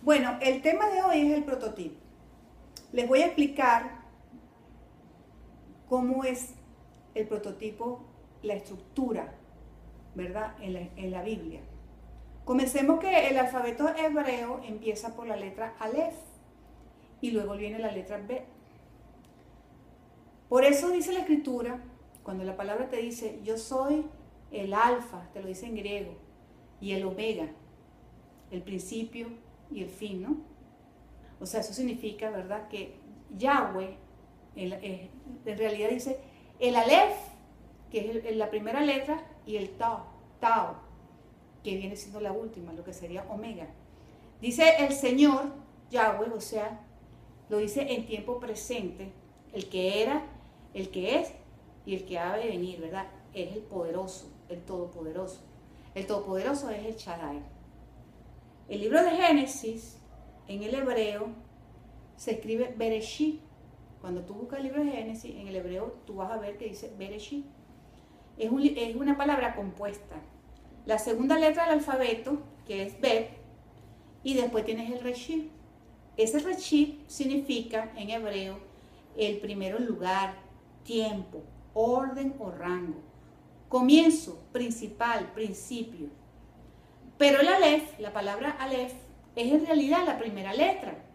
Bueno, el tema de hoy es el prototipo. Les voy a explicar cómo es el prototipo, la estructura, ¿verdad? En la Biblia. Comencemos que el alfabeto hebreo empieza por la letra Aleph y luego viene la letra B. Por eso dice la escritura, cuando la palabra te dice, yo soy el alfa, te lo dice en griego, y el omega, el principio y el fin, ¿no? O sea, eso significa, ¿verdad? Que Yahweh, en realidad dice el Aleph, que es la primera letra, y el Tau, que viene siendo la última, lo que sería omega. Dice el Señor, Yahweh, o sea, lo dice en tiempo presente, el que era, el que es y el que ha de venir, ¿verdad? Es el poderoso, el todopoderoso. El todopoderoso es el Shaddai. El libro de Génesis, en el hebreo, se escribe Bereshit. Cuando tú buscas el libro de Génesis, en el hebreo, tú vas a ver que dice Bereshit. Es una palabra compuesta. La segunda letra del alfabeto, que es Bet, y después tienes el Reshit. Ese Reshit significa, en hebreo, el primero lugar, tiempo, orden o rango. Comienzo, principal, principio. Pero el Aleph, la palabra Aleph, es en realidad la primera letra.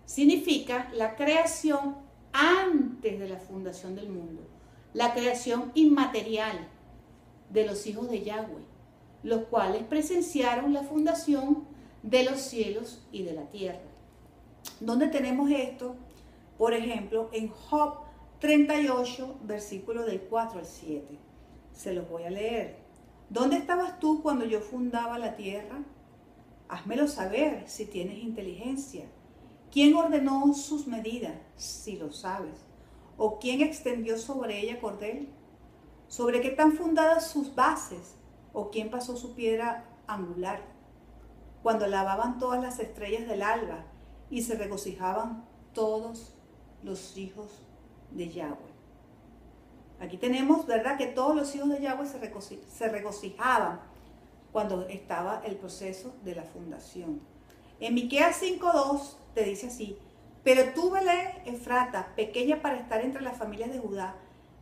Significa la creación antes de la fundación del mundo. La creación inmaterial de los hijos de Yahweh, los cuales presenciaron la fundación de los cielos y de la tierra. ¿Dónde tenemos esto? Por ejemplo, en Job 38, versículos del 4 al 7. Se los voy a leer. ¿Dónde estabas tú cuando yo fundaba la tierra? Házmelo saber si tienes inteligencia. ¿Quién ordenó sus medidas, si lo sabes? ¿O quién extendió sobre ella cordel? ¿Sobre qué están fundadas sus bases? ¿O quién pasó su piedra angular? Cuando lavaban todas las estrellas del alba y se regocijaban todos los hijos de Yahweh. Aquí tenemos, ¿verdad?, que todos los hijos de Yahweh se regocijaban cuando estaba el proceso de la fundación. En Miqueas 5:2 te dice así: pero tú, Belén Efrata, pequeña para estar entre las familias de Judá,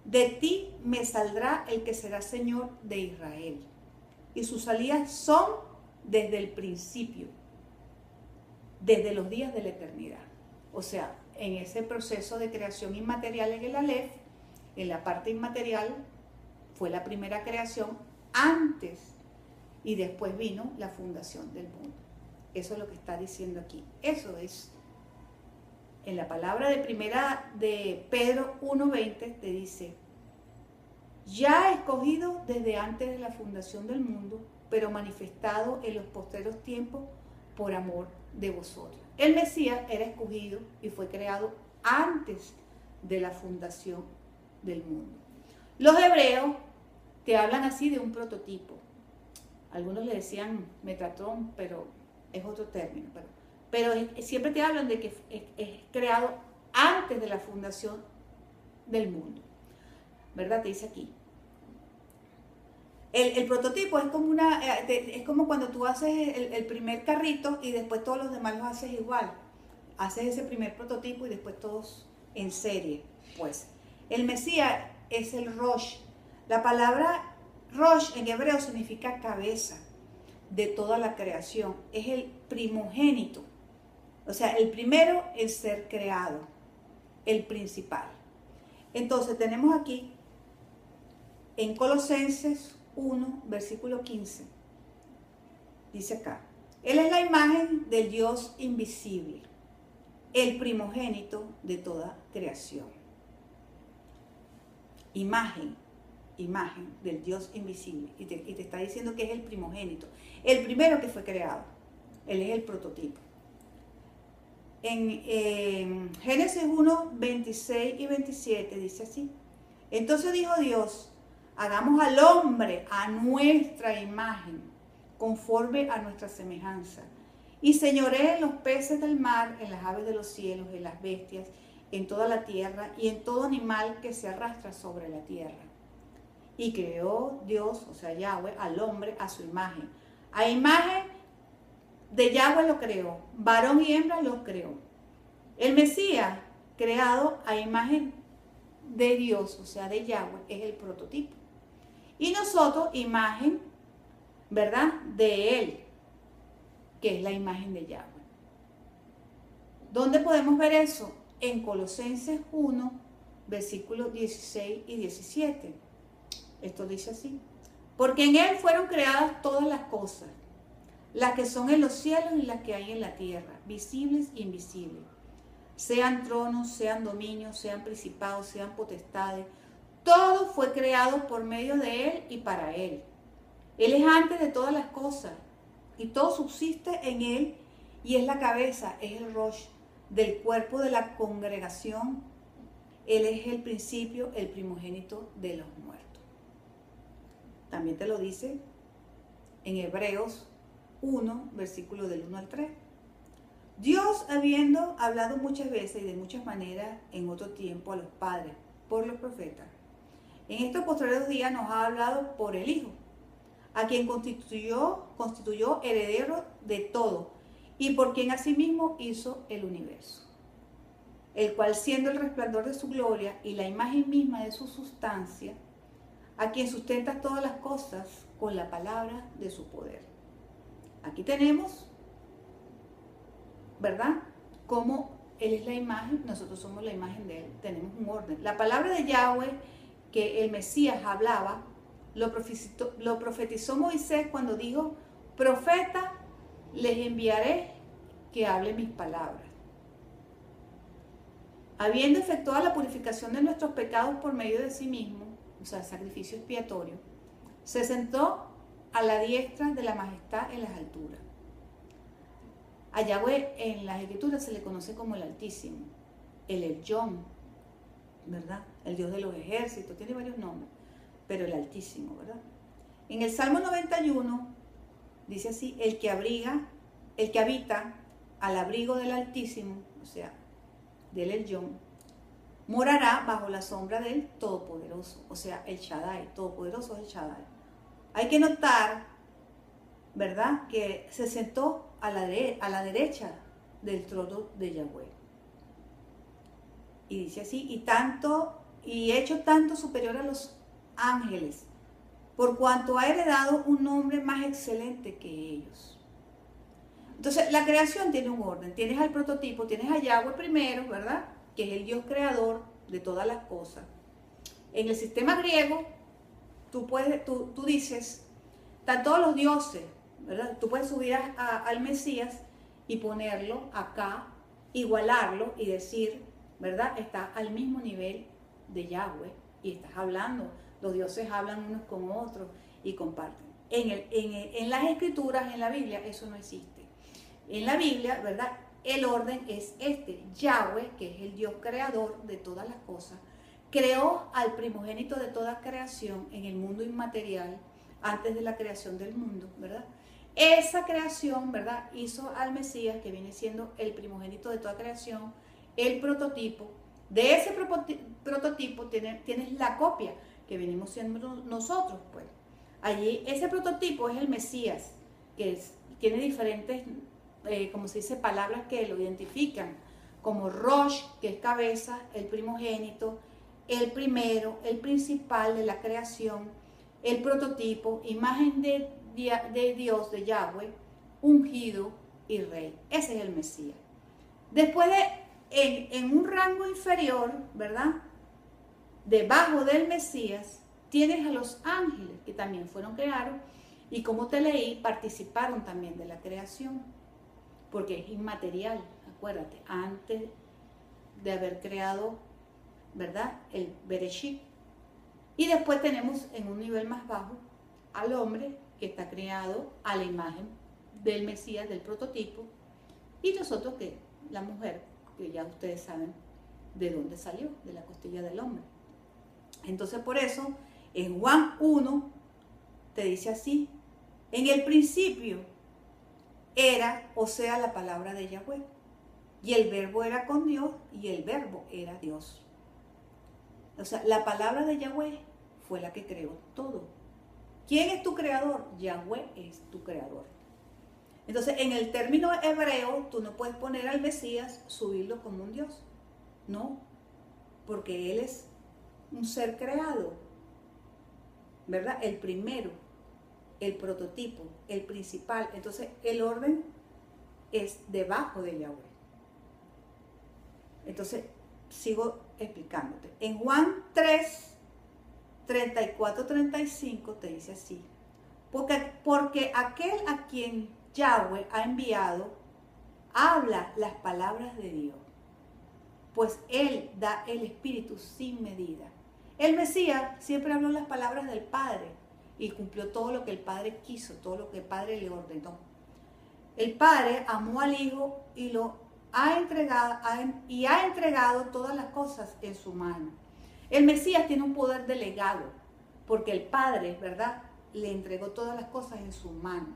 de ti me saldrá el que será Señor de Israel. Y sus salidas son desde el principio, desde los días de la eternidad. O sea, en ese proceso de creación inmaterial en el Aleph, en la parte inmaterial, fue la primera creación antes y después vino la fundación del mundo. Eso es lo que está diciendo aquí. Eso es, en la palabra de primera de Pedro 1:20 te dice: ya escogido desde antes de la fundación del mundo, pero manifestado en los postreros tiempos por amor de vosotros. El Mesías era escogido y fue creado antes de la fundación del mundo. Los hebreos te hablan así de un prototipo. Algunos le decían Metatron, pero es otro término. Pero siempre te hablan de que es creado antes de la fundación del mundo, ¿verdad? Te dice aquí. El prototipo es como es como cuando tú haces el primer carrito y después todos los demás los haces igual. Haces ese primer prototipo y después todos en serie. Pues el Mesías es el Rosh. La palabra Rosh en hebreo significa cabeza de toda la creación. Es el primogénito. O sea, el primero en ser creado, el principal. Entonces tenemos aquí en Colosenses 1, versículo 15. Dice acá: Él es la imagen del Dios invisible, el primogénito de toda creación. Imagen del Dios invisible. Y te está diciendo que es el primogénito, el primero que fue creado. Él es el prototipo. En Génesis 1, 26 y 27 dice así: entonces dijo Dios: hagamos al hombre a nuestra imagen, conforme a nuestra semejanza, y señoree en los peces del mar, en las aves de los cielos, en las bestias, en toda la tierra y en todo animal que se arrastra sobre la tierra. Y creó Dios, o sea Yahweh, al hombre a su imagen. A imagen de Yahweh lo creó, varón y hembra los creó. El Mesías, creado a imagen de Dios, o sea, de Yahweh, es el prototipo. Y nosotros, imagen, ¿verdad?, de Él, que es la imagen de Yahweh. ¿Dónde podemos ver eso? En Colosenses 1, versículos 16 y 17. Esto dice así: porque en Él fueron creadas todas las cosas, las que son en los cielos y las que hay en la tierra, visibles e invisibles. Sean tronos, sean dominios, sean principados, sean potestades. Todo fue creado por medio de Él y para Él. Él es antes de todas las cosas y todo subsiste en Él y es la cabeza, es el Rosh del cuerpo de la congregación. Él es el principio, el primogénito de los muertos. También te lo dice en Hebreos 1, versículo del 1 al 3. Dios, habiendo hablado muchas veces y de muchas maneras en otro tiempo a los padres por los profetas, en estos postreros días nos ha hablado por el Hijo, a quien constituyó heredero de todo y por quien asimismo hizo el universo, el cual, siendo el resplandor de su gloria y la imagen misma de su sustancia, a quien sustenta todas las cosas con la palabra de su poder. Aquí tenemos, ¿verdad?, cómo Él es la imagen, nosotros somos la imagen de Él, tenemos un orden. La palabra de Yahweh que el Mesías hablaba, lo profetizó Moisés cuando dijo: profeta les enviaré que hable mis palabras. Habiendo efectuado la purificación de nuestros pecados por medio de sí mismo, o sea, sacrificio expiatorio, se sentó a la diestra de la majestad en las alturas. A Yahweh en las Escrituras se le conoce como el Altísimo, el Elyon, ¿verdad? El Dios de los ejércitos, tiene varios nombres, pero el Altísimo, ¿verdad? En el Salmo 91 dice así: el que habita al abrigo del Altísimo, o sea, del Elyon, morará bajo la sombra del Todopoderoso, o sea, el Shaddai, Todopoderoso es el Shaddai. Hay que notar, ¿verdad?, que se sentó a la derecha del trono de Yahweh. Y dice así: y hecho tanto superior a los ángeles, por cuanto ha heredado un nombre más excelente que ellos. Entonces, la creación tiene un orden. Tienes al prototipo, tienes a Yahweh primero, ¿verdad?, que es el Dios creador de todas las cosas. En el sistema griego, tú dices, están todos los dioses, ¿verdad? Tú puedes subir al Mesías y ponerlo acá, igualarlo y decir, ¿verdad?, está al mismo nivel de Yahweh y estás hablando. Los dioses hablan unos con otros y comparten. En las Escrituras, en la Biblia, eso no existe. En la Biblia, ¿verdad?, el orden es este. Yahweh, que es el Dios creador de todas las cosas, creó al primogénito de toda creación en el mundo inmaterial antes de la creación del mundo, ¿verdad? Esa creación, ¿verdad?, hizo al Mesías, que viene siendo el primogénito de toda creación, el prototipo. De ese prototipo tienes la copia, que venimos siendo nosotros, pues. Allí, ese prototipo es el Mesías, que tiene diferentes, como se dice, palabras que lo identifican, como Rosh, que es cabeza, el primogénito, el primero, el principal de la creación, el prototipo, imagen de Dios, de Yahweh, ungido y rey. Ese es el Mesías. Después en un rango inferior, ¿verdad?, debajo del Mesías, tienes a los ángeles, que también fueron creados, y como te leí, participaron también de la creación, porque es inmaterial, acuérdate, antes de haber creado, ¿verdad?, el Bereshit. Y después tenemos en un nivel más bajo al hombre, que está creado a la imagen del Mesías, del prototipo, y nosotros, que la mujer, que ya ustedes saben de dónde salió, de la costilla del hombre. Entonces, por eso, en Juan 1 te dice así: en el principio era, o sea, la palabra de Yahweh, y el verbo era con Dios, y el verbo era Dios. O sea, la palabra de Yahweh fue la que creó todo. ¿Quién es tu creador? Yahweh es tu creador. Entonces, en el término hebreo, tú no puedes poner al Mesías, subirlo como un Dios. No, porque Él es un ser creado, ¿verdad? El primero, el prototipo, el principal. Entonces, el orden es debajo de Yahweh. Entonces, sigo explicándote. En Juan 3, 34, 35 te dice así. Porque aquel a quien Yahweh ha enviado habla las palabras de Dios, pues Él da el Espíritu sin medida. El Mesías siempre habló las palabras del Padre y cumplió todo lo que el Padre quiso, todo lo que el Padre le ordenó. El Padre amó al Hijo y ha entregado todas las cosas en su mano. El Mesías tiene un poder delegado, porque el Padre, ¿verdad?, le entregó todas las cosas en su mano.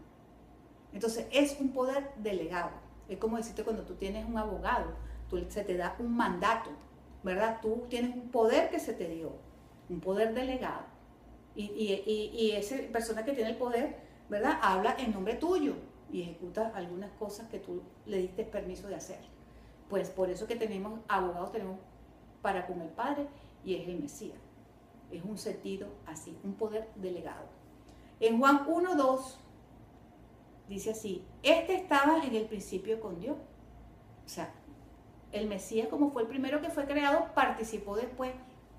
Entonces es un poder delegado. Es como decirte cuando tú tienes un abogado, se te da un mandato, ¿verdad? Tú tienes un poder que se te dio, un poder delegado. Y esa persona que tiene el poder, ¿verdad?, habla en nombre tuyo y ejecuta algunas cosas que tú le diste permiso de hacer. Pues por eso que tenemos abogados, tenemos para con el Padre, y es el Mesías. Es un sentido así, un poder delegado. En Juan 1:2 dice así: este estaba en el principio con Dios. O sea, el Mesías, como fue el primero que fue creado, participó después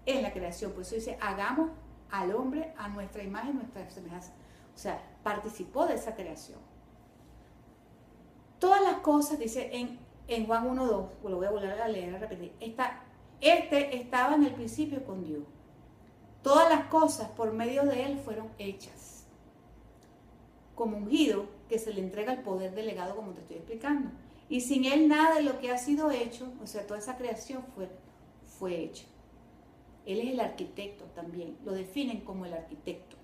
en la creación. Por eso dice, hagamos al hombre a nuestra imagen, nuestra semejanza. O sea, participó de esa creación. Todas las cosas, dice en Juan 1:2, lo voy a volver a leer, a repetir. Este estaba en el principio con Dios. Todas las cosas por medio de Él fueron hechas. Como ungido, que se le entrega el poder delegado, como te estoy explicando. Y sin Él nada de lo que ha sido hecho, o sea, toda esa creación fue hecha. Él es el arquitecto también, lo definen como el arquitecto.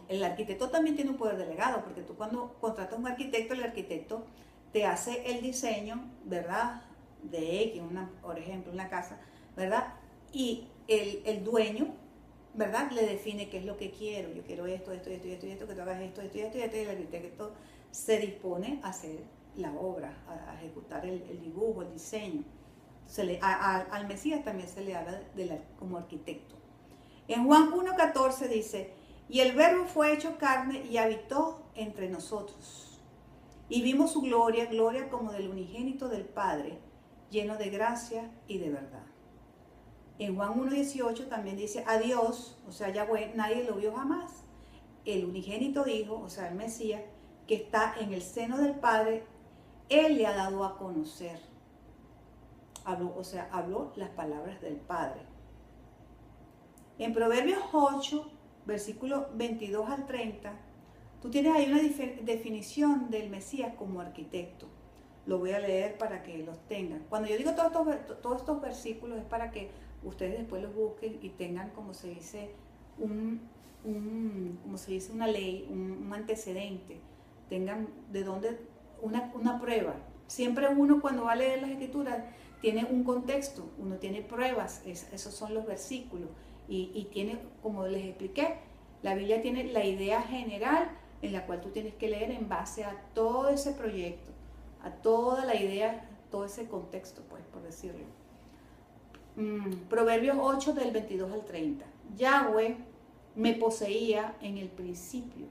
El arquitecto también tiene un poder delegado, porque tú cuando contratas a un arquitecto, el arquitecto te hace el diseño, ¿verdad?, de X, por ejemplo, una casa, ¿verdad? Y el dueño, ¿verdad?, le define qué es lo que quiero. Yo quiero esto, que tú hagas esto, y el arquitecto se dispone a hacer la obra, a ejecutar el dibujo, el diseño. Al Mesías también se le habla como arquitecto. En Juan 1:14 dice, y el Verbo fue hecho carne y habitó entre nosotros. Y vimos su gloria, gloria como del unigénito del Padre, lleno de gracia y de verdad. En Juan 1:18 también dice, a Dios, o sea, Yahweh, nadie lo vio jamás. El unigénito Hijo, o sea, el Mesías, que está en el seno del Padre, Él le ha dado a conocer. Habló las palabras del Padre. En Proverbios 8, versículos 22 al 30, tú tienes ahí una definición del Mesías como arquitecto. Lo voy a leer para que los tengan. Cuando yo digo todos estos versículos es para que ustedes después los busquen y tengan, como se dice, una ley, un antecedente, tengan de dónde, una prueba. Siempre uno cuando va a leer las escrituras tiene un contexto, uno tiene pruebas, esos son los versículos. Y tiene, como les expliqué, la Biblia tiene la idea general en la cual tú tienes que leer en base a todo ese proyecto, a toda la idea, todo ese contexto, pues, por decirlo. Proverbios 8 del 22 al 30. Yahweh me poseía en el principio,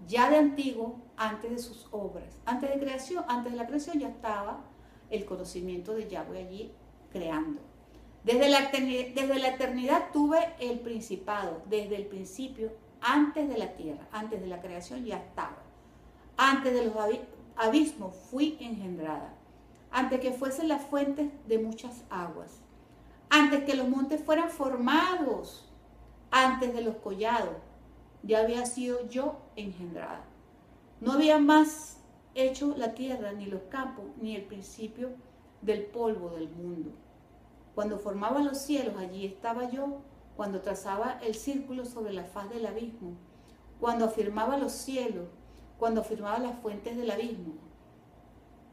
ya de antiguo, antes de sus obras. Antes de la creación ya estaba el conocimiento de Yahweh allí creando. Desde la eternidad tuve el principado, desde el principio, antes de la tierra, antes de la creación ya estaba. Antes de los abismos fui engendrada, antes que fuesen las fuentes de muchas aguas, antes que los montes fueran formados, antes de los collados, ya había sido yo engendrada. No había más hecho la tierra, ni los campos, ni el principio del polvo del mundo. Cuando formaba los cielos, allí estaba yo. Cuando trazaba el círculo sobre la faz del abismo, cuando afirmaba los cielos, cuando afirmaba las fuentes del abismo,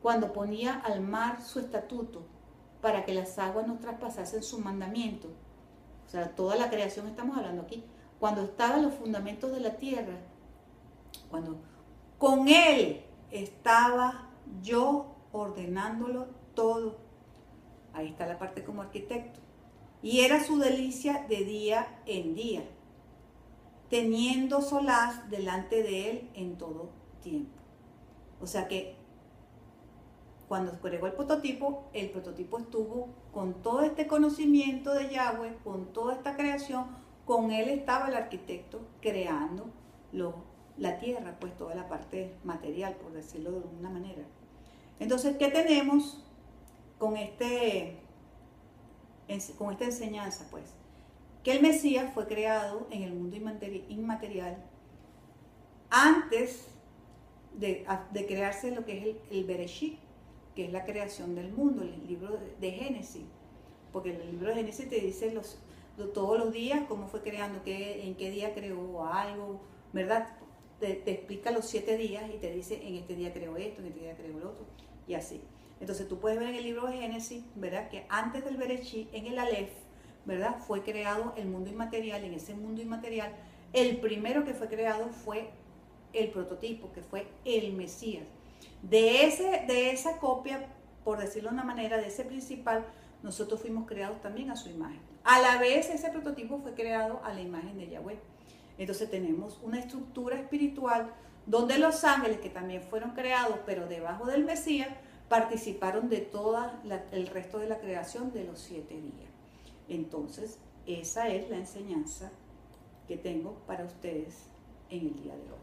cuando ponía al mar su estatuto para que las aguas no traspasasen su mandamiento. O sea, toda la creación estamos hablando aquí. Cuando estaban los fundamentos de la tierra, cuando Con Él estaba yo ordenándolo todo. Ahí está la parte como arquitecto. Y era su delicia de día en día, teniendo solaz delante de Él en todo tiempo. O sea que cuando creó el prototipo estuvo con todo este conocimiento de Yahweh, con toda esta creación, con Él estaba el arquitecto creando la tierra, pues toda la parte material, por decirlo de alguna manera. Entonces, ¿qué tenemos con esta enseñanza? Pues que el Mesías fue creado en el mundo inmaterial antes de crearse lo que es el Bereshit, que es la creación del mundo, el libro de Génesis, porque el libro de Génesis te dice todos los días cómo fue creando, en qué día creó algo, ¿verdad? Te explica los 7 días y te dice en este día creó esto, en este día creó lo otro, y así. Entonces tú puedes ver en el libro de Génesis, ¿verdad? Que antes del Bereshit, en el Aleph, ¿verdad? Fue creado el mundo inmaterial. En ese mundo inmaterial, el primero que fue creado fue el prototipo, que fue el Mesías. De esa copia, por decirlo de una manera, de ese principal, nosotros fuimos creados también a su imagen. A la vez, ese prototipo fue creado a la imagen de Yahweh. Entonces tenemos una estructura espiritual donde los ángeles, que también fueron creados, pero debajo del Mesías, participaron de todo el resto de la creación de los 7 días. Entonces, esa es la enseñanza que tengo para ustedes en el día de hoy.